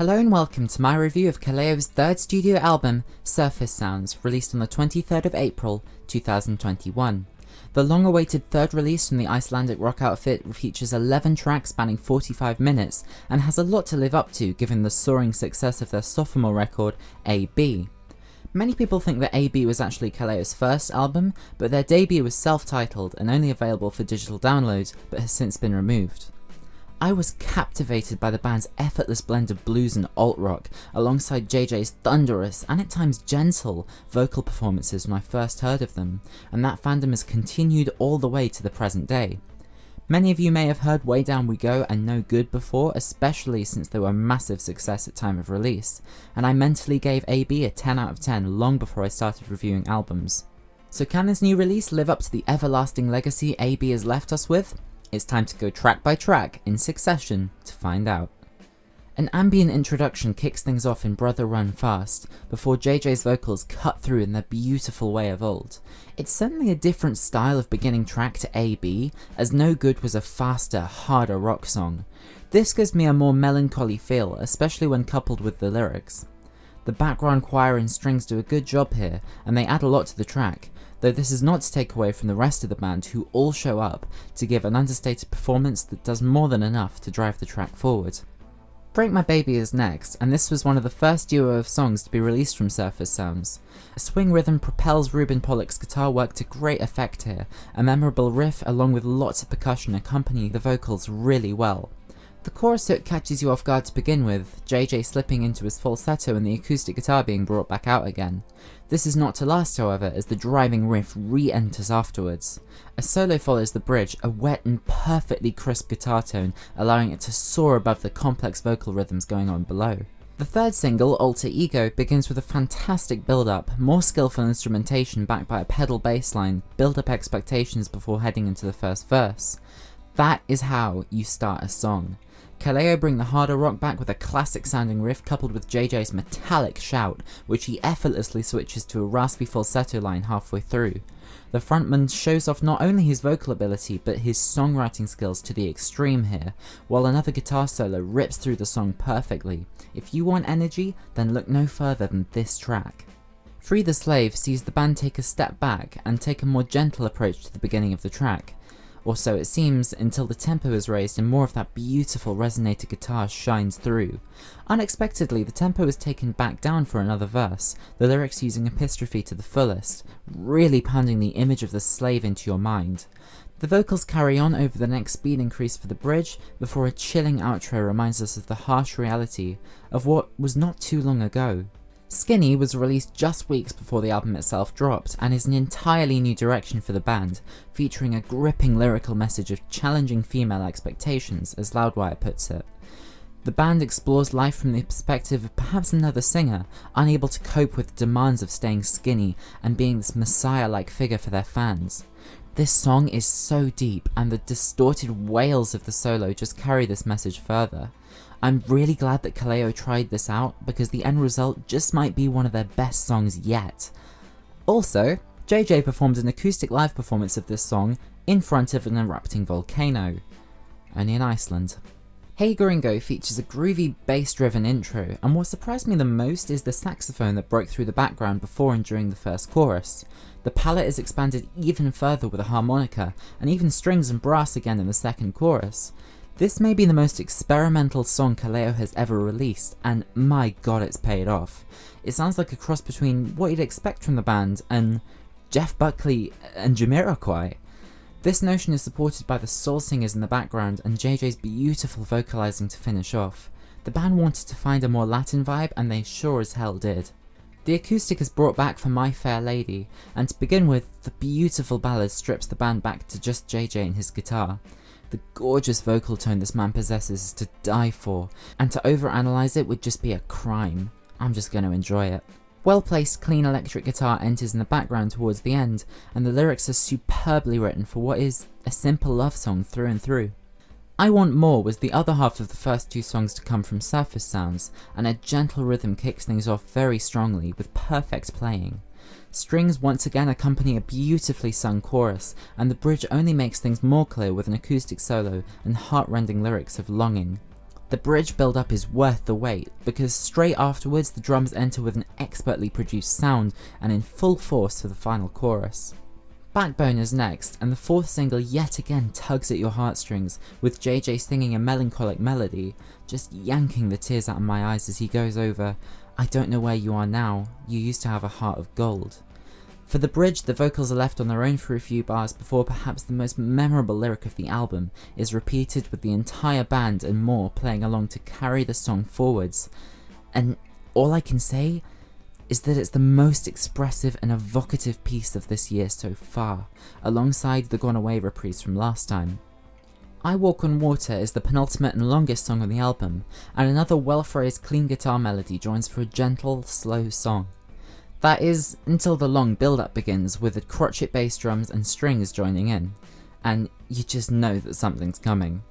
Hello and welcome to my review of KALEO's third studio album, Surface Sounds, released on the 23rd of April 2021. The long-awaited third release from the Icelandic rock outfit features 11 tracks spanning 45 minutes and has a lot to live up to given the soaring success of their sophomore record, AB. Many people think that AB was actually KALEO's first album, but their debut was self-titled and only available for digital downloads, but has since been removed. I was captivated by the band's effortless blend of blues and alt-rock, alongside JJ's thunderous, and at times gentle, vocal performances when I first heard of them, and that fandom has continued all the way to the present day. Many of you may have heard Way Down We Go and No Good before, especially since they were a massive success at time of release, and I mentally gave AB a 10 out of 10 long before I started reviewing albums. So can this new release live up to the everlasting legacy AB has left us with? It's time to go track by track in succession to find out. An ambient introduction kicks things off in Brother Run Fast, before JJ's vocals cut through in their beautiful way of old. It's certainly a different style of beginning track to AB, as No Good was a faster, harder rock song. This gives me a more melancholy feel, especially when coupled with the lyrics. The background choir and strings do a good job here, and they add a lot to the track, though this is not to take away from the rest of the band who all show up to give an understated performance that does more than enough to drive the track forward. Break My Baby is next, and this was one of the first duo of songs to be released from Surface Sounds. A swing rhythm propels Ruben Pollock's guitar work to great effect here, a memorable riff along with lots of percussion accompany the vocals really well. The chorus hook catches you off guard to begin with, JJ slipping into his falsetto and the acoustic guitar being brought back out again. This is not to last, however, as the driving riff re-enters afterwards. A solo follows the bridge, a wet and perfectly crisp guitar tone, allowing it to soar above the complex vocal rhythms going on below. The third single, Alter Ego, begins with a fantastic build-up, more skillful instrumentation backed by a pedal bass line, build up expectations before heading into the first verse. That is how you start a song. KALEO bring the harder rock back with a classic sounding riff coupled with JJ's metallic shout, which he effortlessly switches to a raspy falsetto line halfway through. The frontman shows off not only his vocal ability but his songwriting skills to the extreme here, while another guitar solo rips through the song perfectly. If you want energy, then look no further than this track. Free the Slave sees the band take a step back and take a more gentle approach to the beginning of the track. Or so it seems, until the tempo is raised and more of that beautiful resonator guitar shines through. Unexpectedly, the tempo is taken back down for another verse, the lyrics using epistrophe to the fullest, really pounding the image of the slave into your mind. The vocals carry on over the next speed increase for the bridge, before a chilling outro reminds us of the harsh reality of what was not too long ago. Skinny was released just weeks before the album itself dropped, and is an entirely new direction for the band, featuring a gripping lyrical message of challenging female expectations, as Loudwire puts it. The band explores life from the perspective of perhaps another singer, unable to cope with the demands of staying skinny and being this messiah-like figure for their fans. This song is so deep, and the distorted wails of the solo just carry this message further. I'm really glad that KALEO tried this out, because the end result just might be one of their best songs yet. Also, JJ performed an acoustic live performance of this song in front of an erupting volcano, only in Iceland. Hey Gringo features a groovy bass-driven intro, and what surprised me the most is the saxophone that broke through the background before and during the first chorus. The palette is expanded even further with a harmonica, and even strings and brass again in the second chorus. This may be the most experimental song KALEO has ever released, and my god it's paid off. It sounds like a cross between what you'd expect from the band and Jeff Buckley and Jamiroquai. This notion is supported by the soul singers in the background and JJ's beautiful vocalizing to finish off. The band wanted to find a more Latin vibe, and they sure as hell did. The acoustic is brought back for My Fair Lady, and to begin with, the beautiful ballad strips the band back to just JJ and his guitar. The gorgeous vocal tone this man possesses is to die for, and to overanalyze it would just be a crime. I'm just going to enjoy it. Well-placed clean electric guitar enters in the background towards the end, and the lyrics are superbly written for what is a simple love song through and through. I Want More was the other half of the first two songs to come from Surface Sounds, and a gentle rhythm kicks things off very strongly with perfect playing. Strings once again accompany a beautifully sung chorus, and the bridge only makes things more clear with an acoustic solo and heart-rending lyrics of longing. The bridge build-up is worth the wait, because straight afterwards the drums enter with an expertly produced sound and in full force for the final chorus. Backbone is next, and the fourth single yet again tugs at your heartstrings, with JJ singing a melancholic melody, just yanking the tears out of my eyes as he goes over, "I don't know where you are now, you used to have a heart of gold." For the bridge, the vocals are left on their own for a few bars before perhaps the most memorable lyric of the album is repeated with the entire band and more playing along to carry the song forwards. And all I can say is that it's the most expressive and evocative piece of this year so far, alongside the Gone Away reprise from last time. I Walk on Water is the penultimate and longest song on the album, and another well-phrased clean guitar melody joins for a gentle, slow song. That is, until the long build-up begins with the crotchet bass drums and strings joining in, and you just know that something's coming.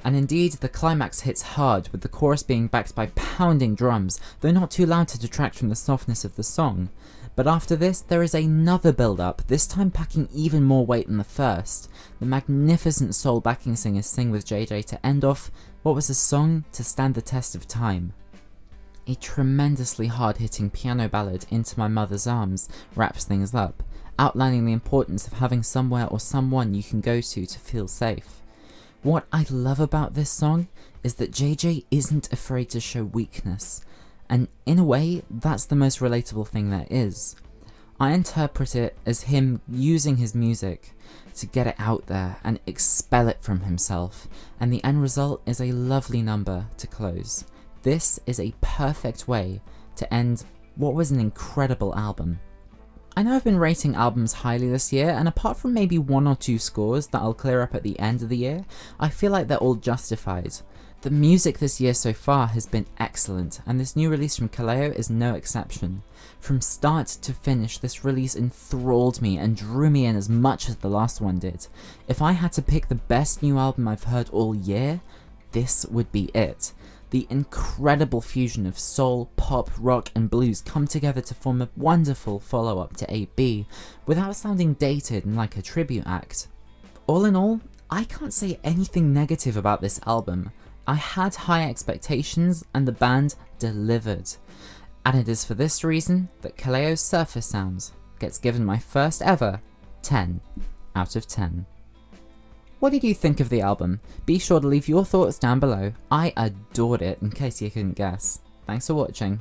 And indeed, the climax hits hard, with the chorus being backed by pounding drums, though not too loud to detract from the softness of the song. But after this, there is another build-up, this time packing even more weight than the first. The magnificent soul backing singers sing with JJ to end off what was a song to stand the test of time. A tremendously hard-hitting piano ballad, Into My Mother's Arms, wraps things up, outlining the importance of having somewhere or someone you can go to feel safe. What I love about this song is that JJ isn't afraid to show weakness, and in a way, that's the most relatable thing there is. I interpret it as him using his music to get it out there and expel it from himself, and the end result is a lovely number to close. This is a perfect way to end what was an incredible album. I know I've been rating albums highly this year, and apart from maybe one or two scores that I'll clear up at the end of the year, I feel like they're all justified. The music this year so far has been excellent, and this new release from KALEO is no exception. From start to finish, this release enthralled me and drew me in as much as the last one did. If I had to pick the best new album I've heard all year, this would be it. The incredible fusion of soul, pop, rock and blues come together to form a wonderful follow-up to AB, without sounding dated and like a tribute act. All in all, I can't say anything negative about this album. I had high expectations and the band delivered. And it is for this reason that KALEO's Surface Sounds gets given my first ever 10 out of 10. What did you think of the album? Be sure to leave your thoughts down below. I adored it, in case you couldn't guess. Thanks for watching.